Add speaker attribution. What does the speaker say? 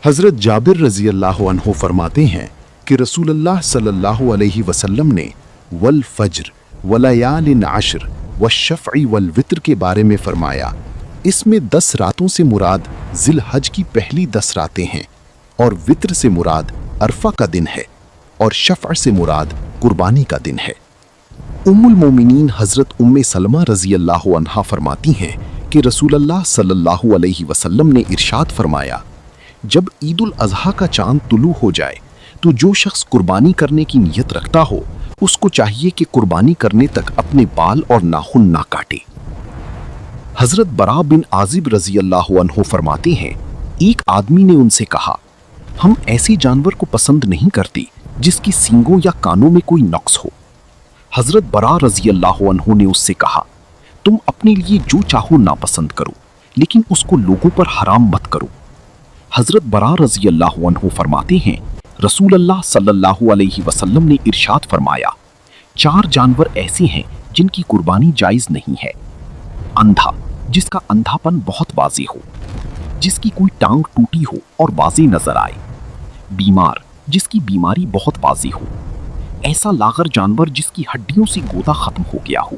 Speaker 1: हज़रत जाबिर रज़ी अल्लाह अन्हु फरमाते हैं कि रसूलुल्लाह सल्लल्लाहु अलैहि वसल्लम ने वल फज्र वलयालिन अश्र वश्शफ़ई वल वित्र के बारे में फरमाया। इसमें 10 रातों से मुराद ज़िलहज की पहली 10 रातें हैं और वित्र से मुराद अरफा का दिन है और शफ़अ से मुराद कुर्बानी का दिन है। उम्मुल मोमिनीन हज़रत उम्मे सलमा रज़ी अल्लाह अन्हा फरमाती हैं कि रसूलुल्लाह सल्लल्लाहु अलैहि वसल्लम ने इरशाद फरमाया, जब ईद उल अज़हा का चांद तुलू हो जाए तो जो शख्स कुर्बानी करने की नीयत रखता हो उसको चाहिए कि कुर्बानी करने तक अपने बाल और नाखून ना काटे। हज़रत बरा बिन आजिब रज़ी अल्लाह अन्हु फरमाते हैं, एक आदमी ने उनसे कहा, हम ऐसे जानवर को पसंद नहीं करते जिसकी सींगों या कानों में कोई नुक्स हो। हज़रत बरा रज़ी अल्लाह अन्हु ने उससे कहा, तुम अपने लिए जो चाहो नापसंद करो लेकिन उसको लोगों पर हराम मत करो। हज़रत बरा रज़ी अल्लाह अन्हु फरमाते हैं, रसूलुल्लाह सल्लल्लाहु अलैहि वसल्लम ने इरशाद फरमाया, 4 जानवर ऐसे हैं जिनकी कुर्बानी जायज़ नहीं है। अंधा, जिसका अंधापन बहुत वाज़ेह हो, जिसकी कोई टांग टूटी हो और वाज़ेह नजर आए। बीमार, जिसकी बीमारी बहुत वाज़ेह हो। ऐसा लागर जानवर जिसकी हड्डियों से गोदा खत्म हो गया हो।